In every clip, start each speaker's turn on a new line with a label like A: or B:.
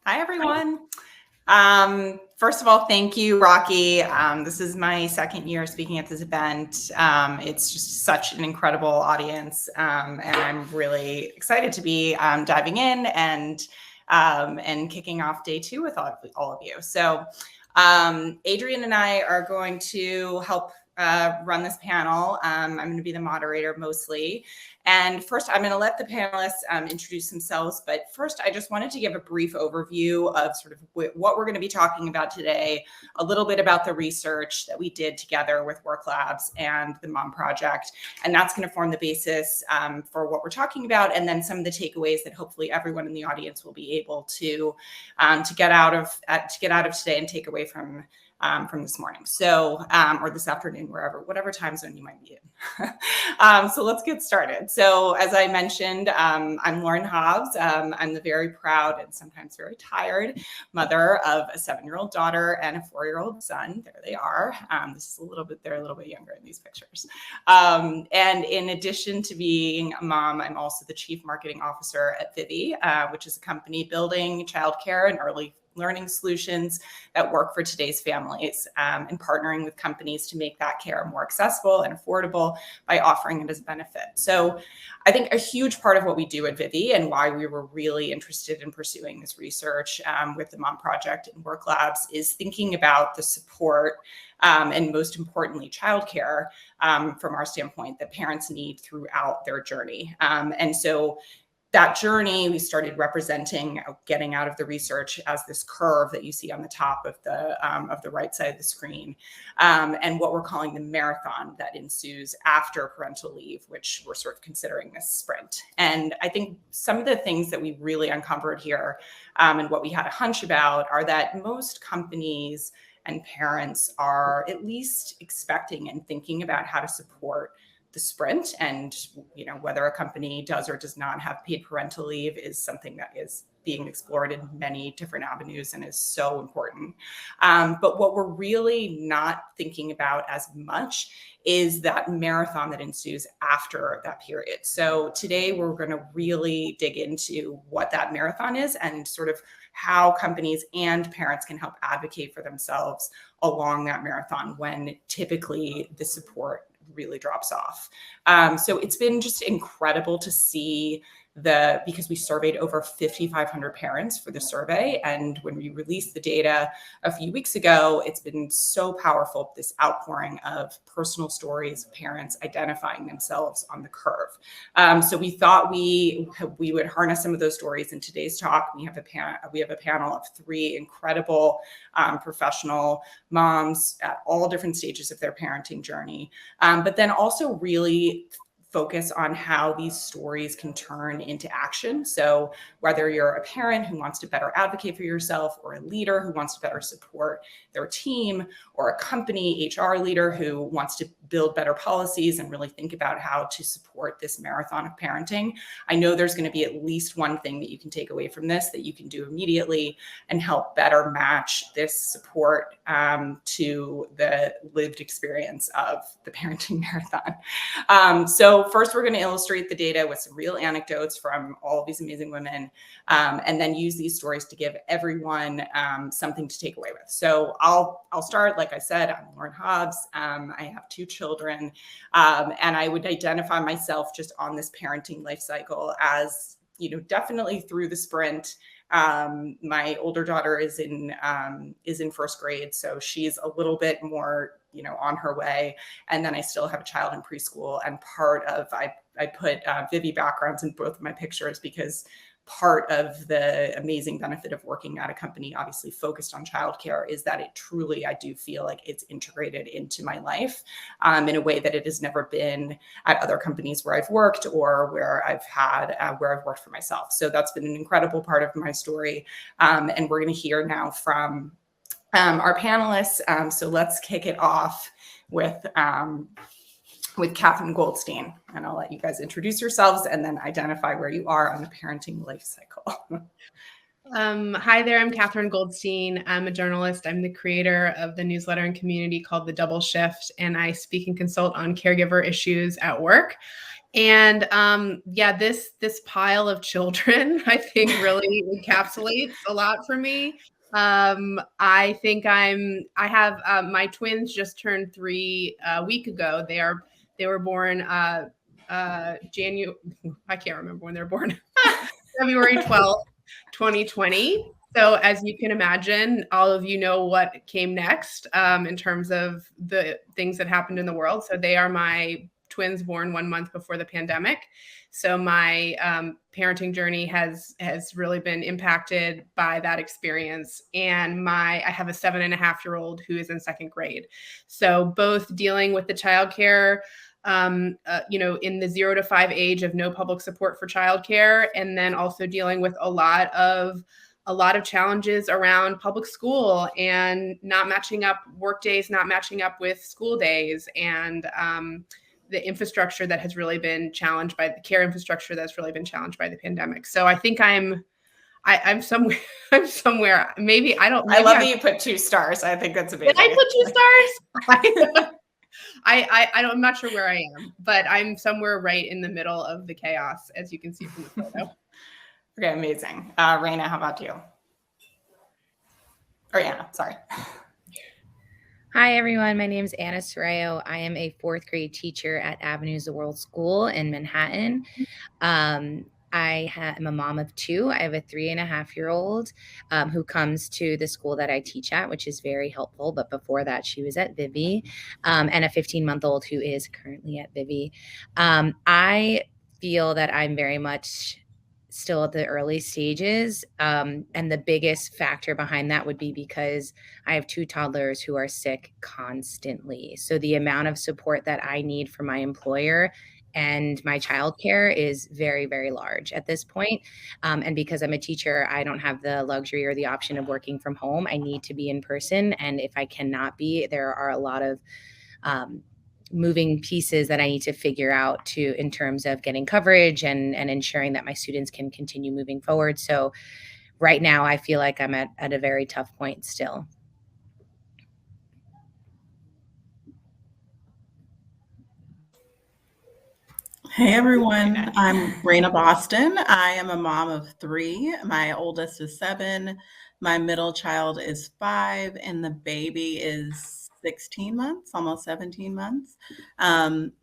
A: Hi, everyone. First of all, thank you, Rocky. This is my second year speaking at this event. It's just such an incredible audience, and I'm really excited to be diving in and kicking off day 2 with all of you. So Adrian and I are going to help run this panel. I'm going to be the moderator mostly. And first, I'm going to let the panelists introduce themselves. But first, I just wanted to give a brief overview of sort of what we're going to be talking about today, a little bit about the research that we did together with Werklabs and the Mom Project. And that's going to form the basis for what we're talking about, and then some of the takeaways that hopefully everyone in the audience will be able to get out of today and take away from this morning. So, or this afternoon, whatever time zone you might be in. So let's get started. So as I mentioned, I'm Lauren Hobbs. I'm the very proud and sometimes very tired mother of a 7-year-old daughter and a 4-year-old son. There they are. They're a little bit younger in these pictures. And in addition to being a mom, I'm also the chief marketing officer at Vivvi, which is a company building childcare and early learning solutions that work for today's families, and partnering with companies to make that care more accessible and affordable by offering it as a benefit. So I think a huge part of what we do at Vivvi and why we were really interested in pursuing this research with the Mom Project and Werklabs is thinking about the support and most importantly, childcare from our standpoint that parents need throughout their journey. And so that journey, we started representing getting out of the research as this curve that you see on the top of the right side of the screen, and what we're calling the marathon that ensues after parental leave, which we're sort of considering this sprint. And I think some of the things that we really uncovered here, and what we had a hunch about, are that most companies and parents are at least expecting and thinking about how to support the sprint, and whether a company does or does not have paid parental leave is something that is being explored in many different avenues and is so important. But what we're really not thinking about as much is that marathon that ensues after that period. So today we're going to really dig into what that marathon is and sort of how companies and parents can help advocate for themselves along that marathon when typically the support really drops off. So it's been just incredible to see because we surveyed over 5,500 parents for the survey. And when we released the data a few weeks ago, it's been so powerful, this outpouring of personal stories of parents identifying themselves on the curve. So we thought we would harness some of those stories in today's talk. We have a panel of 3 incredible professional moms at all different stages of their parenting journey, but then also really focus on how these stories can turn into action. So whether you're a parent who wants to better advocate for yourself, or a leader who wants to better support their team, or a company HR leader who wants to build better policies and really think about how to support this marathon of parenting, I know there's going to be at least one thing that you can take away from this that you can do immediately and help better match this support to the lived experience of the parenting marathon. So first, we're going to illustrate the data with some real anecdotes from all of these amazing women, and then use these stories to give everyone something to take away with. So I'll start. Like I said, I'm Lauren Hobbs. I have 2 children, and I would identify myself just on this parenting life cycle as, definitely through the sprint. My older daughter is in 1st grade, so she's a little bit more, on her way. And then I still have a child in preschool, and I put Vivvi backgrounds in both of my pictures because part of the amazing benefit of working at a company obviously focused on childcare is that it truly, I do feel like it's integrated into my life in a way that it has never been at other companies where I've worked or where I've worked for myself. So that's been an incredible part of my story. And we're going to hear now from our panelists. So let's kick it off with Katherine Goldstein, and I'll let you guys introduce yourselves and then identify where you are on the parenting life cycle.
B: Hi there, I'm Katherine Goldstein. I'm a journalist. I'm the creator of the newsletter and community called The Double Shift, and I speak and consult on caregiver issues at work. And yeah, this pile of children, I think, really encapsulates a lot for me. I think I have my twins just turned 3 a week ago. They were born January. I can't remember when they're born. February 12th, 2020. So as you can imagine, all of you know what came next in terms of the things that happened in the world. So they are my twins born 1 month before the pandemic. So my parenting journey has really been impacted by that experience. And I have a 7.5-year-old who is in 2nd grade. So both dealing with the childcare, in the 0 to 5 age of no public support for childcare, and then also dealing with a lot of challenges around public school and not matching up work days, not matching up with school days, and the infrastructure that has really been challenged by the care infrastructure that's really been challenged by the pandemic. So I think I'm somewhere. I'm somewhere. Maybe I don't. Maybe
A: I love that you put 2 stars. I think that's amazing.
B: Did I put 2 stars? I'm not sure where I am, but I'm somewhere right in the middle of the chaos, as you can see from the photo.
A: Okay, amazing. Raena, how about you? Or Anna, sorry.
C: Hi, everyone. My name is Anna Serrao. I am a 4th grade teacher at Avenues of World School in Manhattan. I am a mom of 2. I have a 3.5-year-old who comes to the school that I teach at, which is very helpful. But before that, she was at Vivvi, and a 15-month-old who is currently at Vivvi. I feel that I'm very much still at the early stages. And the biggest factor behind that would be because I have 2 toddlers who are sick constantly. So the amount of support that I need from my employer and my childcare is very, very large at this point. And because I'm a teacher, I don't have the luxury or the option of working from home. I need to be in person. And if I cannot be, there are a lot of moving pieces that I need to figure out in terms of getting coverage and ensuring that my students can continue moving forward. So right now I feel like I'm at a very tough point still.
D: Hey everyone, I'm Raena Boston. I am a mom of 3. My oldest is 7, my middle child is 5, and the baby is 16 months, almost 17 months.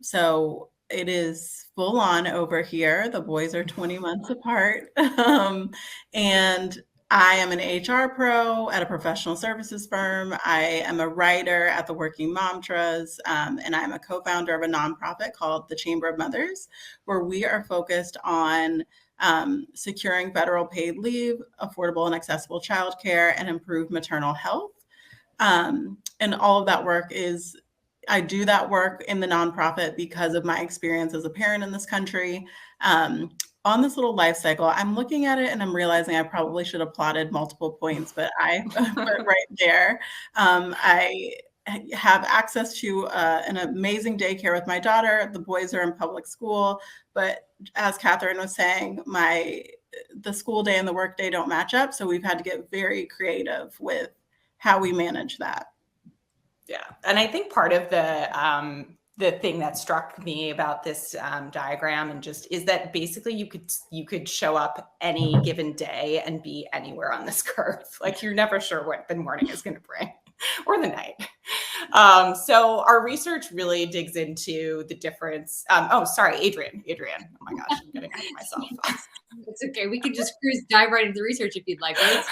D: So it is full on over here. The boys are 20 months apart. And I am an HR pro at a professional services firm. I am a writer at the Working Momtras, and I'm a co-founder of a nonprofit called the Chamber of Mothers, where we are focused on securing federal paid leave, affordable and accessible childcare, and improved maternal health. And all of that work I do that work in the nonprofit because of my experience as a parent in this country. On this little life cycle, I'm looking at it and I'm realizing I probably should have plotted multiple points, but I put it right there. I have access to an amazing daycare with my daughter. The boys are in public school, but as Katherine was saying, the school day and the work day don't match up. So we've had to get very creative with how we manage that.
A: Yeah, and I think part of the thing that struck me about this diagram and just is that basically you could show up any given day and be anywhere on this curve. Like you're never sure what the morning is going to bring or the night. So our research really digs into the difference. Oh, sorry, Adrian. Oh my gosh, I'm getting ahead of myself.
E: It's okay. We can just dive right into the research if you'd like. Right?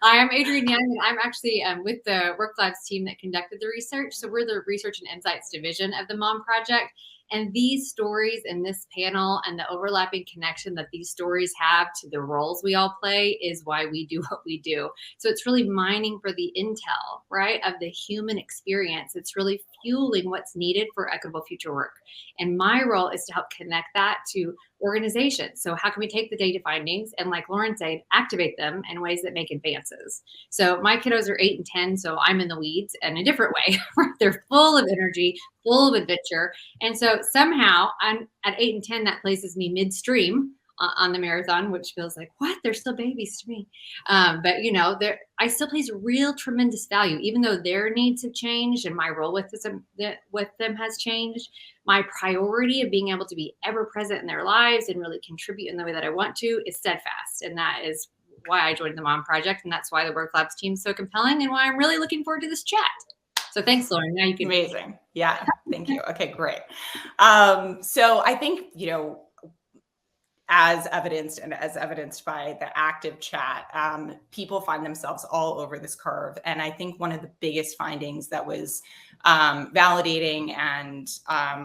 E: I am Adrian Young, and I'm actually with the Werklabs team that conducted the research. So we're the Research and Insights division of the Mom Project. And these stories in this panel and the overlapping connection that these stories have to the roles we all play is why we do what we do. So it's really mining for the intel, right, of the human experience. It's really fueling what's needed for equitable future work. And my role is to help connect that to organizations. So how can we take the data findings and, like Lauren said, activate them in ways that make advances? So my kiddos are 8 and 10, so I'm in the weeds in a different way. They're full of energy, full of adventure. And so somehow I'm at 8 and 10, that places me midstream on the marathon, which feels like, what? They're still babies to me. But I still place real tremendous value, even though their needs have changed and my role with them has changed. My priority of being able to be ever present in their lives and really contribute in the way that I want to is steadfast. And that is why I joined the Mom Project. And that's why the Werklabs team is so compelling and why I'm really looking forward to this chat. So thanks, Lauren. Now you can.
A: Amazing. Yeah. Thank you. Okay, great. So I think, as evidenced by the active chat, people find themselves all over this curve. And I think one of the biggest findings that was validating and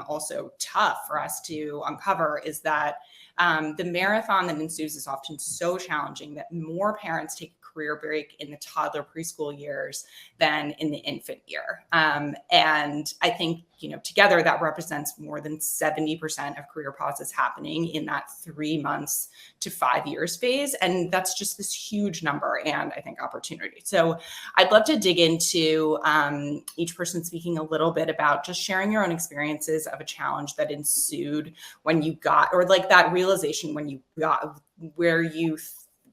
A: also tough for us to uncover is that the marathon that ensues is often so challenging that more parents take a career break in the toddler preschool years than in the infant year. And I think, together that represents more than 70% of career pauses happening in that 3 months to 5 years phase. And that's just this huge number and I think opportunity. So I'd love to dig into each person speaking a little bit about just sharing your own experiences of a challenge that ensued when you got, or like that realization when you got where you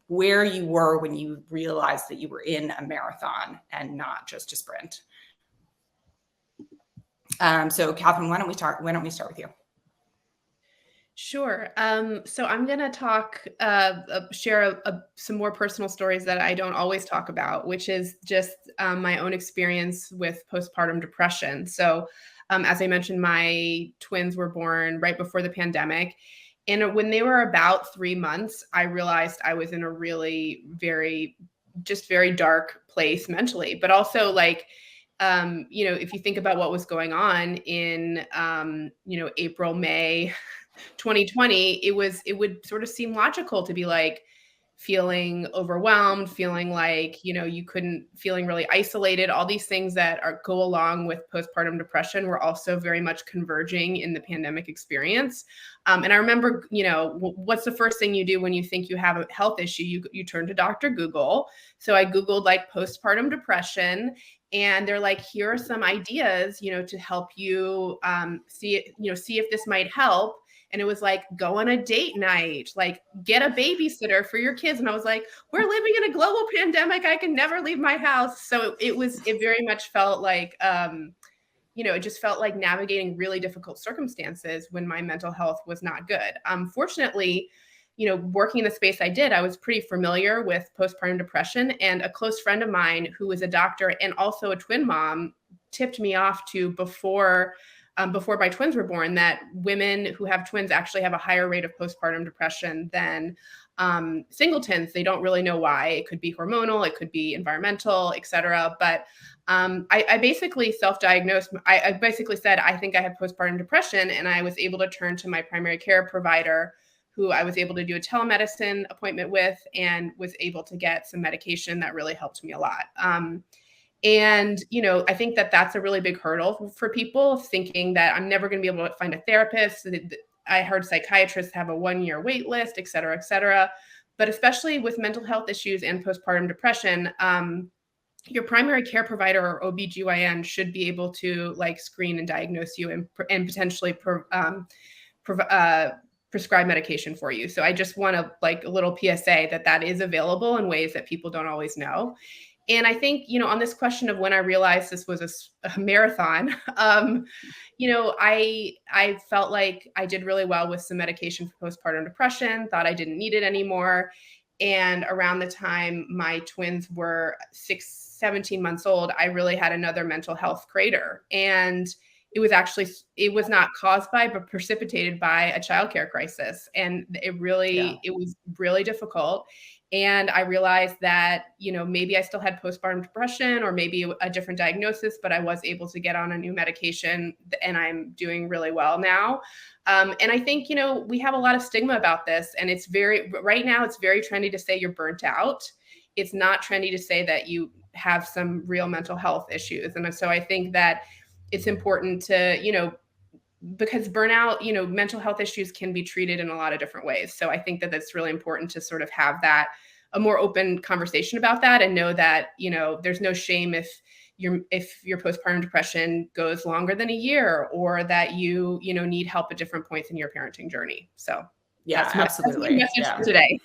A: were when you realized that you were in a marathon and not just a sprint. So Katherine, why don't we start with you?
B: Sure. So I'm going to share some more personal stories that I don't always talk about, which is just my own experience with postpartum depression. So as I mentioned, my twins were born right before the pandemic. And when they were about 3 months, I realized I was in a really very dark place mentally, but also if you think about what was going on in, April, May, 2020, it would sort of seem logical to be like feeling overwhelmed, feeling like, feeling really isolated. All these things that go along with postpartum depression were also very much converging in the pandemic experience. And I remember, what's the first thing you do when you think you have a health issue? You turn to Dr. Google. So I Googled postpartum depression. And they're like, here are some ideas, to help you see if this might help. And it was like, go on a date night, get a babysitter for your kids. And I was like, we're living in a global pandemic. I can never leave my house. So it very much felt like, it just felt like navigating really difficult circumstances when my mental health was not good. Fortunately, working in the space I did, I was pretty familiar with postpartum depression, and a close friend of mine who was a doctor and also a twin mom tipped me off to before my twins were born, that women who have twins actually have a higher rate of postpartum depression than singletons. They don't really know why. It could be hormonal, it could be environmental, et cetera. But I basically self-diagnosed. I basically said, I think I have postpartum depression, and I was able to turn to my primary care provider, who I was able to do a telemedicine appointment with and was able to get some medication that really helped me a lot. And, I think that that's a really big hurdle for people, thinking that I'm never going to be able to find a therapist. I heard psychiatrists have a 1-year wait list, et cetera, et cetera. But especially with mental health issues and postpartum depression, your primary care provider or OBGYN should be able to screen and diagnose you and potentially prescribe medication for you. So I just want to a little PSA that is available in ways that people don't always know. And I think, on this question of when I realized this was a marathon, I felt like I did really well with some medication for postpartum depression, thought I didn't need it anymore. And around the time my twins were 17 months old, I really had another mental health crater. And it was not caused by, but precipitated by a childcare crisis. And it was really difficult. And I realized that, maybe I still had postpartum depression or maybe a different diagnosis, but I was able to get on a new medication and I'm doing really well now. And I think, we have a lot of stigma about this, and right now it's very trendy to say you're burnt out. It's not trendy to say that you have some real mental health issues. And so I think that it's important to, because burnout, mental health issues can be treated in a lot of different ways. So I think that that's really important to sort of have a more open conversation about that, and know that, there's no shame if your postpartum depression goes longer than a year, or that you need help at different points in your parenting journey. So
A: Yeah,
B: That's my
A: absolutely.
B: message for today.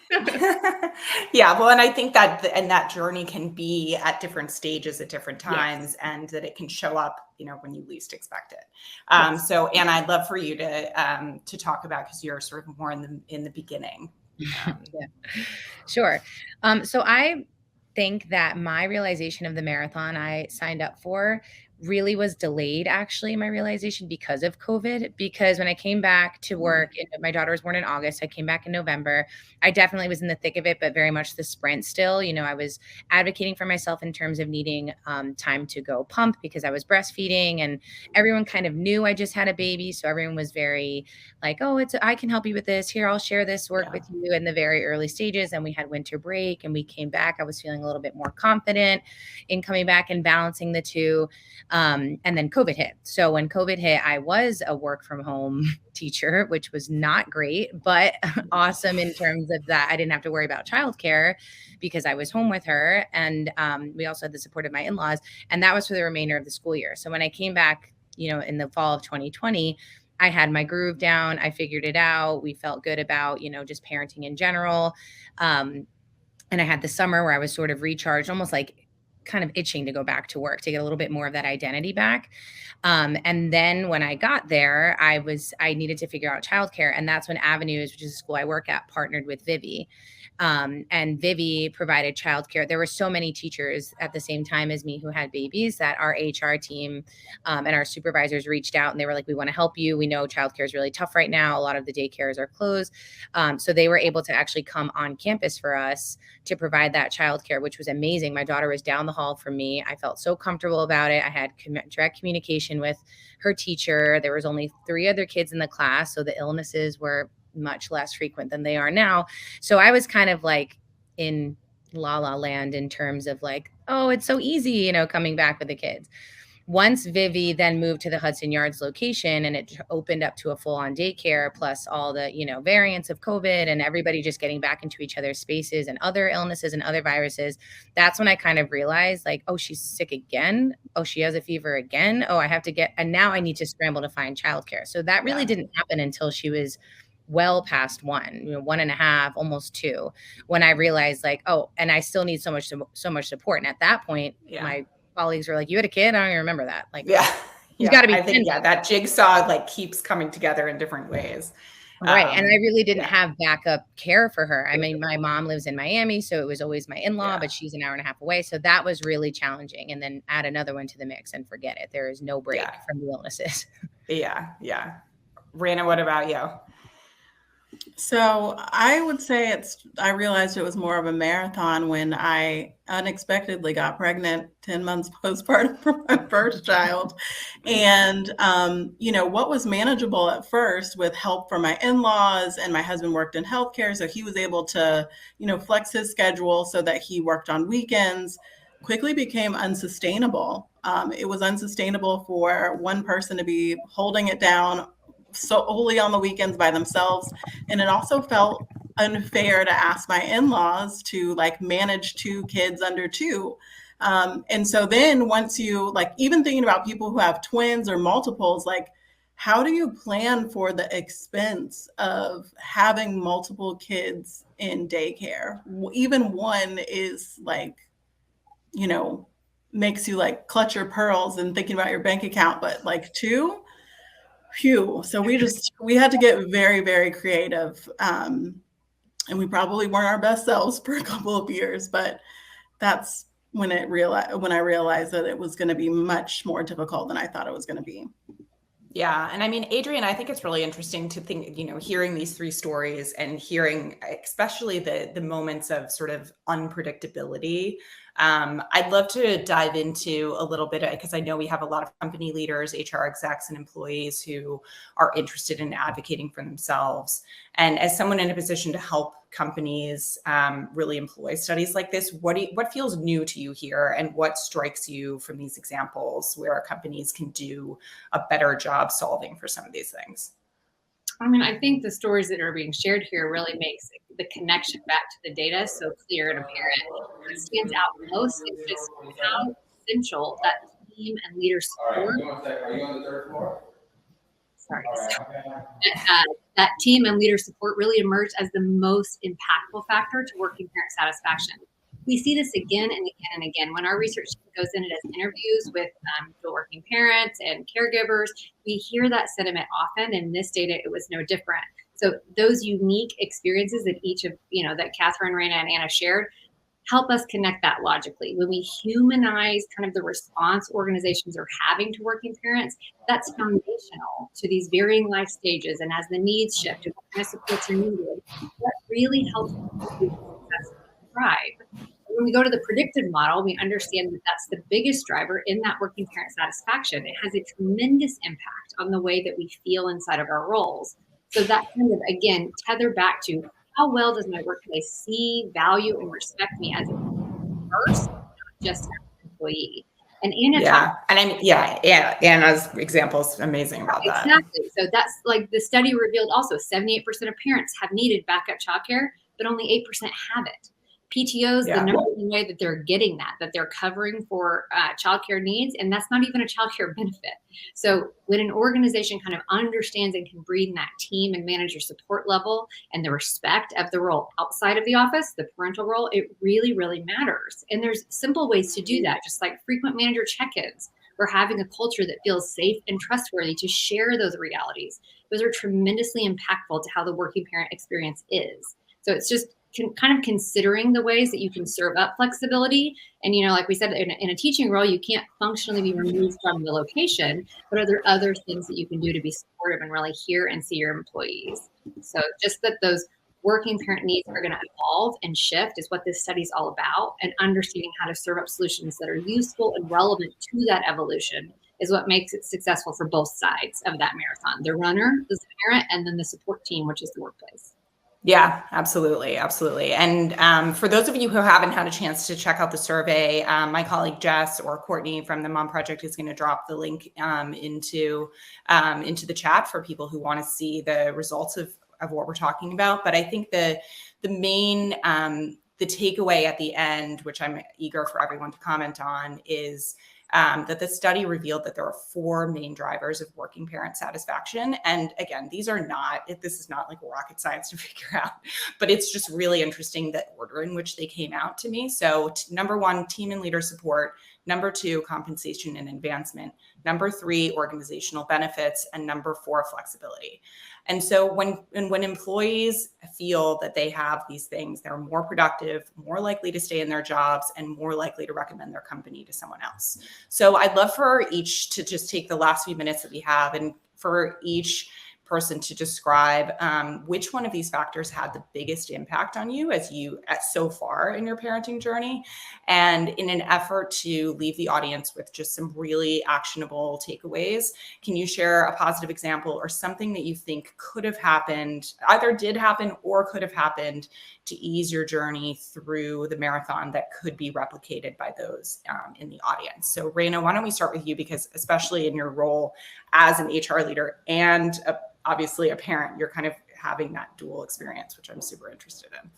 A: Yeah, well, and I think that journey can be at different stages at different times, and that it can show up, when you least expect it. So, Anna, I'd love for you to talk about, because you're sort of more in the beginning.
C: Yeah, sure. So I think that my realization of the marathon I signed up for really was delayed, actually, my realization, because of COVID. Because when I came back to work, my daughter was born in August. I came back in November. I definitely was in the thick of it, but very much the sprint still. I was advocating for myself in terms of needing time to go pump because I was breastfeeding, and everyone kind of knew I just had a baby. So everyone was very like, oh, I can help you with this. Here, I'll share this work with you in the very early stages. And we had winter break and we came back. I was feeling a little bit more confident in coming back and balancing the two. And then COVID hit. So when COVID hit, I was a work from home teacher, which was not great, but awesome in terms of that. I didn't have to worry about childcare because I was home with her. And we also had the support of my in-laws. And that was for the remainder of the school year. So when I came back, in the fall of 2020, I had my groove down. I figured it out. We felt good about, just parenting in general. And I had the summer where I was sort of recharged, almost like kind of itching to go back to work, to get a little bit more of that identity back. And then when I got there, I needed to figure out childcare. And that's when Avenues, which is a school I work at, partnered with Vivvi. And Vivvi provided childcare. There were so many teachers at the same time as me who had babies that our HR team and our supervisors reached out and they were like, we want to help you. We know childcare is really tough right now. A lot of the daycares are closed. So they were able to actually come on campus for us to provide that childcare, which was amazing. My daughter was down the hall from me. I felt so comfortable about it. I had direct communication with her teacher. There was only 3 other kids in the class, so the illnesses were much less frequent than they are now. So I was kind of like in la la land in terms of like, oh, it's so easy, coming back with the kids. Once Vivvi then moved to the Hudson Yards location and it opened up to a full-on daycare, plus all the, variants of COVID and everybody just getting back into each other's spaces and other illnesses and other viruses, that's when I kind of realized like, oh, she's sick again. Oh, she has a fever again. Oh, and now I need to scramble to find childcare. So that really didn't happen until she was well past 1, 1.5, almost 2, when I realized like, oh, and I still need so much support. And at that point, my colleagues were like, you had a kid? I don't even remember that. Like, he's got to be.
A: I think, that jigsaw like keeps coming together in different ways.
C: Right. And I really didn't have backup care for her. I mean, my mom lives in Miami, so it was always my in-law, but she's an hour and a half away. So that was really challenging. And then add another one to the mix and forget it. There is no break from the illnesses.
A: Yeah. Raena, what about you?
D: So I would say I realized it was more of a marathon when I unexpectedly got pregnant 10 months postpartum for my first child. And, what was manageable at first with help from my in-laws, and my husband worked in healthcare. So he was able to, flex his schedule so that he worked on weekends, quickly became unsustainable. It was unsustainable for one person to be holding it down solely on the weekends by themselves. And it also felt unfair to ask my in-laws to like manage 2 kids under 2. And so then once you like, even thinking about people who have twins or multiples, like how do you plan for the expense of having multiple kids in daycare? Even one is like, makes you like clutch your pearls and thinking about your bank account, but like 2, phew. So we had to get very, very creative. And we probably weren't our best selves for a couple of years, but that's when I realized that it was going to be much more difficult than I thought it was going to be.
A: Yeah. And I mean, Adrian, I think it's really interesting to think, hearing these 3 stories and hearing especially the moments of sort of unpredictability. I'd love to dive into a little bit, because I know we have a lot of company leaders, HR execs, and employees who are interested in advocating for themselves. And as someone in a position to help companies really employ studies like this, what feels new to you here, and what strikes you from these examples where companies can do a better job solving for some of these things?
E: I mean, I think the stories that are being shared here really makes the connection back to the data so clear and apparent. What stands out most is just how essential that team and leader support.
F: Are you on the 3rd floor?
E: that team and leader support really emerged as the most impactful factor to working parent satisfaction. We see this again and again and again. When our research goes in and does interviews with dual working parents and caregivers, we hear that sentiment often. In this data, it was no different. So those unique experiences that each of, that Katherine, Raena, and Anna shared, help us connect that logically. When we humanize kind of the response organizations are having to working parents, that's foundational to these varying life stages. And as the needs shift and what kind of supports are needed, that really helps us to successfully thrive. When we go to the predictive model, we understand that that's the biggest driver in that working parent satisfaction. It has a tremendous impact on the way that we feel inside of our roles. So that kind of, again, tether back to how well does my workplace see, value, and respect me as a person, not just as an employee. And Anna
A: Anna's example is amazing about that.
E: Exactly. So that's like the study revealed also 78% of parents have needed backup childcare, but only 8% have it. PTOs, the number one way that they're getting that they're covering for childcare needs, and that's not even a childcare benefit. So when an organization kind of understands and can breathe in that team and manager support level and the respect of the role outside of the office, the parental role, it really, really matters. And there's simple ways to do that, just like frequent manager check-ins or having a culture that feels safe and trustworthy to share those realities. Those are tremendously impactful to how the working parent experience is. So it's just kind of considering the ways that you can serve up flexibility. And, like we said, in a teaching role, you can't functionally be removed from the location, but are there other things that you can do to be supportive and really hear and see your employees? So just that those working parent needs are going to evolve and shift is what this study is all about. And understanding how to serve up solutions that are useful and relevant to that evolution is what makes it successful for both sides of that marathon, the runner, the parent, and then the support team, which is the workplace.
A: Yeah, absolutely. Absolutely. And for those of you who haven't had a chance to check out the survey, my colleague Jess or Courtney from the Mom Project is going to drop the link into the chat for people who want to see the results of what we're talking about. But I think the main the takeaway at the end, which I'm eager for everyone to comment on, is that the study revealed that there are 4 main drivers of working parent satisfaction. And again, this is not like rocket science to figure out, but it's just really interesting the order in which they came out to me. So number 1, team and leader support. Number 2, compensation and advancement. Number 3, organizational benefits. And number 4, flexibility. And so when employees feel that they have these things, they're more productive, more likely to stay in their jobs, and more likely to recommend their company to someone else. So I'd love for each to just take the last few minutes that we have and for each person to describe which one of these factors had the biggest impact on you so far in your parenting journey. And in an effort to leave the audience with just some really actionable takeaways, can you share a positive example or something that you think could have happened, either did happen or could have happened, to ease your journey through the marathon that could be replicated by those in the audience? So Raena, why don't we start with you, because especially in your role as an HR leader and obviously a parent, you're kind of having that dual experience, which I'm super interested in.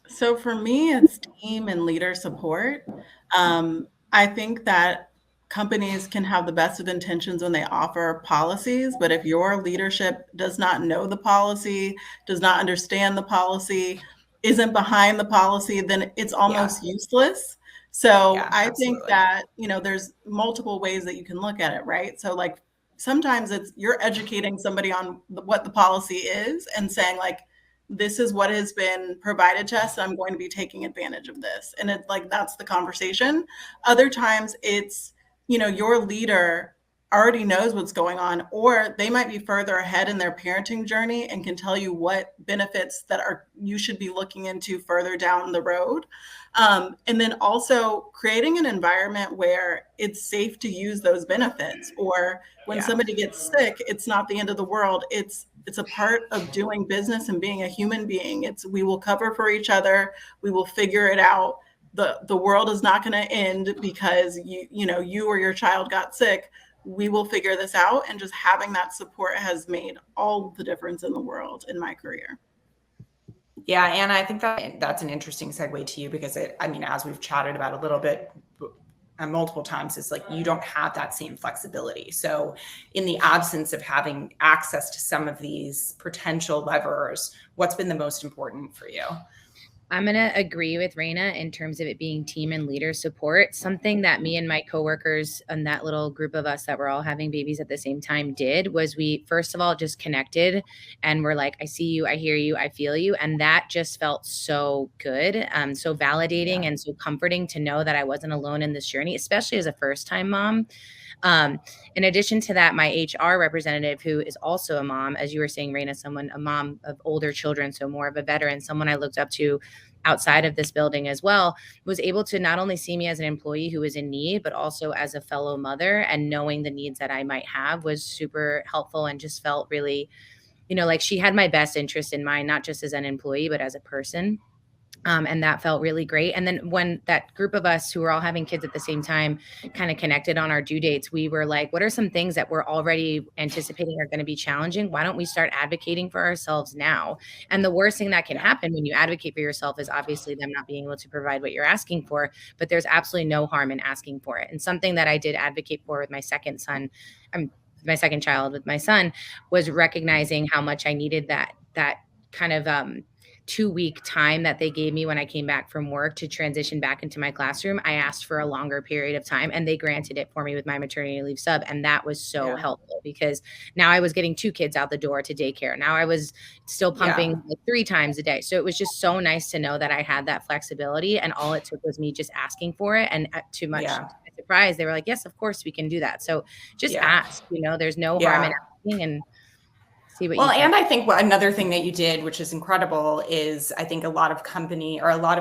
D: So for me, it's team and leader support. I think that companies can have the best of intentions when they offer policies, but if your leadership does not know the policy, does not understand the policy, isn't behind the policy, then it's almost useless. So I think that, there's multiple ways that you can look at it, right? So like sometimes you're educating somebody on what the policy is and saying like, this is what has been provided to us. I'm going to be taking advantage of this. And it's like, that's the conversation. Other times it's, your leader already knows what's going on, or they might be further ahead in their parenting journey and can tell you what benefits you should be looking into further down the road. And then also creating an environment where it's safe to use those benefits, or when somebody gets sick, it's not the end of the world. It's a part of doing business and being a human being. We will cover for each other. We will figure it out. The world is not going to end because you or your child got sick. We will figure this out. And just having that support has made all the difference in the world in my career.
A: Yeah, Anna, I think that's an interesting segue to you, because as we've chatted about a little bit multiple times, is like, you don't have that same flexibility. So in the absence of having access to some of these potential levers, what's been the most important for you?
C: I'm going to agree with Raena in terms of it being team and leader support. Something that me and my coworkers and that little group of us that were all having babies at the same time did was we, first of all, just connected and we're like, I see you, I hear you, I feel you. And that just felt so good, so validating and so comforting to know that I wasn't alone in this journey, especially as a first-time mom. In addition to that, my HR representative, who is also a mom, as you were saying, Raena, a mom of older children, so more of a veteran, someone I looked up to outside of this building as well, was able to not only see me as an employee who was in need, but also as a fellow mother, and knowing the needs that I might have was super helpful, and just felt really, like she had my best interest in mind, not just as an employee, but as a person. And that felt really great. And then when that group of us who were all having kids at the same time kind of connected on our due dates, we were like, what are some things that we're already anticipating are going to be challenging? Why don't we start advocating for ourselves now? And the worst thing that can happen when you advocate for yourself is obviously them not being able to provide what you're asking for, but there's absolutely no harm in asking for it. And something that I did advocate for with my second child with my son was recognizing how much I needed that kind of 2-week time that they gave me when I came back from work to transition back into my classroom. I asked for a longer period of time and they granted it for me with my maternity leave sub. And that was so helpful, because now I was getting 2 kids out the door to daycare. Now I was still pumping like 3 times a day. So it was just so nice to know that I had that flexibility, and all it took was me just asking for it. And to my surprise, they were like, yes, of course we can do that. So just ask, there's no harm in asking, and see what you
A: and I think another thing that you did, which is incredible, is I think a lot of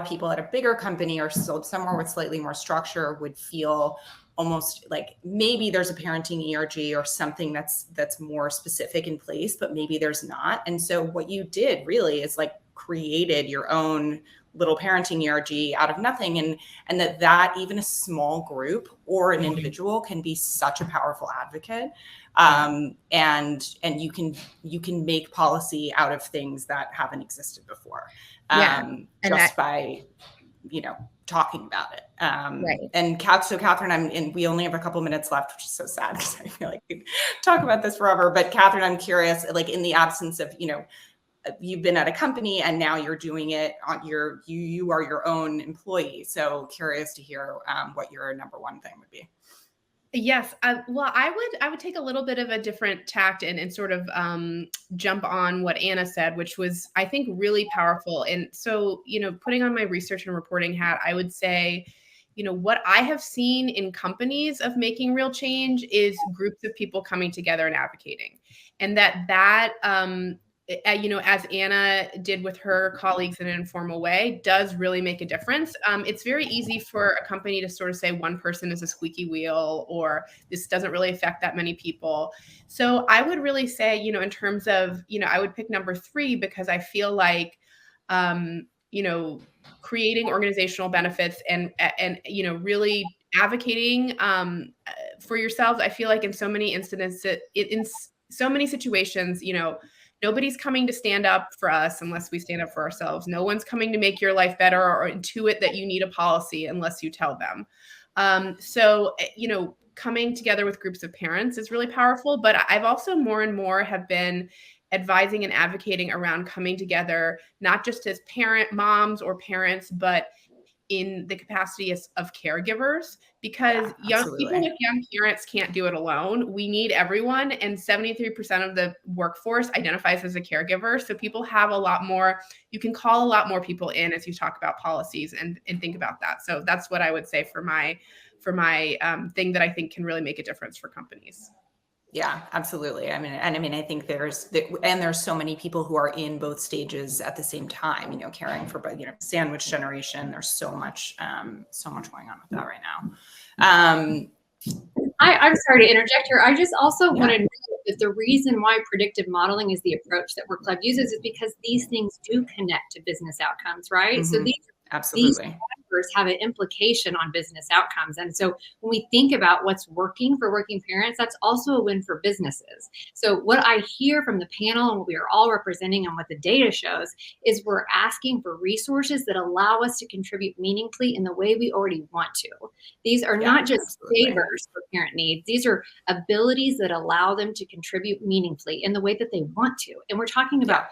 A: people at a bigger company or somewhere with slightly more structure would feel almost like maybe there's a parenting ERG or something that's more specific in place, but maybe there's not. And so what you did really is like created your own little parenting ERG out of nothing, and that even a small group or an individual can be such a powerful advocate, and you can make policy out of things that haven't existed before, by talking about it. And Katherine, we only have a couple minutes left, which is so sad because I feel like we could talk about this forever. But Katherine, I'm curious, like in the absence of you've been at a company and now you're doing it on you are your own employee. So curious to hear what your number one thing would be.
B: Yes. Well, I would take a little bit of a different tact and sort of jump on what Anna said, which was, I think, really powerful. And so, putting on my research and reporting hat, I would say, what I have seen in companies of making real change is groups of people coming together and advocating. And that as Anna did with her colleagues in an informal way, does really make a difference. It's very easy for a company to sort of say one person is a squeaky wheel, or this doesn't really affect that many people. So I would really say, in terms of, I would pick number 3, because I feel like, creating organizational benefits and really advocating for yourselves. I feel like in so many instances, in so many situations, nobody's coming to stand up for us unless we stand up for ourselves. No one's coming to make your life better or intuit that you need a policy unless you tell them. So, coming together with groups of parents is really powerful. But I've also more and more have been advising and advocating around coming together, not just as moms or parents, but in the capacity of caregivers, because people with young parents can't do it alone. We need everyone. And 73% of the workforce identifies as a caregiver. So people have a lot more, you can call a lot more people in as you talk about policies and think about that. So that's what I would say for my thing that I think can really make a difference for companies.
A: Yeah, absolutely. I think there's so many people who are in both stages at the same time, caring for, sandwich generation. There's so much going on with that right now.
E: I'm sorry to interject here. I just also want to know that the reason why predictive modeling is the approach that Werklabs uses is because these things do connect to business outcomes, right?
A: Mm-hmm.
E: So these numbers have an implication on business outcomes. And so when we think about what's working for working parents, that's also a win for businesses. So what I hear from the panel and what we are all representing and what the data shows is we're asking for resources that allow us to contribute meaningfully in the way we already want to. These are not just favors for parent needs. These are abilities that allow them to contribute meaningfully in the way that they want to. And we're talking about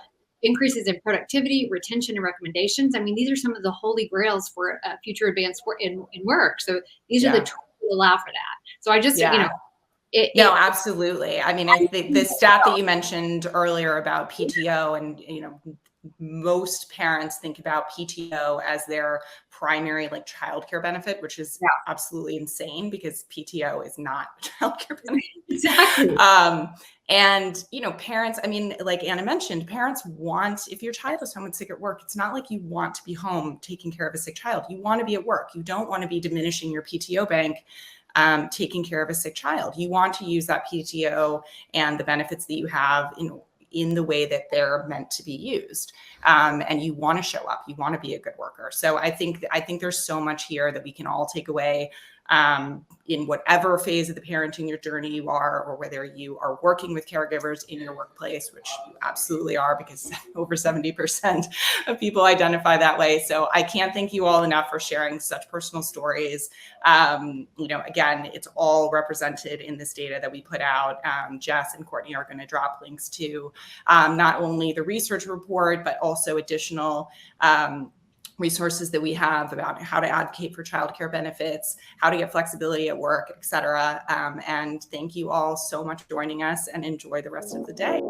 E: increases in productivity, retention, and recommendations. I mean, these are some of the holy grails for future advanced work in work. So these are the tools that allow for that. So I just,
A: no, absolutely. I mean, I think the stat that you mentioned earlier about PTO, and most parents think about PTO as their primary like childcare benefit, which is absolutely insane because PTO is not a childcare benefit.
E: Exactly.
A: And parents, I mean, like Anna mentioned, parents want, if your child is home and sick at work, it's not like you want to be home taking care of a sick child. You want to be at work. You don't want to be diminishing your PTO bank taking care of a sick child. You want to use that PTO and the benefits that you have in the way that they're meant to be used. And you want to show up, you want to be a good worker. So I think there's so much here that we can all take away in whatever phase of the parenting your journey you are, or whether you are working with caregivers in your workplace, which you absolutely are, because over 70% of people identify that way. So I can't thank you all enough for sharing such personal stories. Again, it's all represented in this data that we put out. Jess and Courtney are going to drop links to not only the research report, but also additional resources that we have about how to advocate for childcare benefits, how to get flexibility at work, et cetera. And thank you all so much for joining us, and enjoy the rest of the day.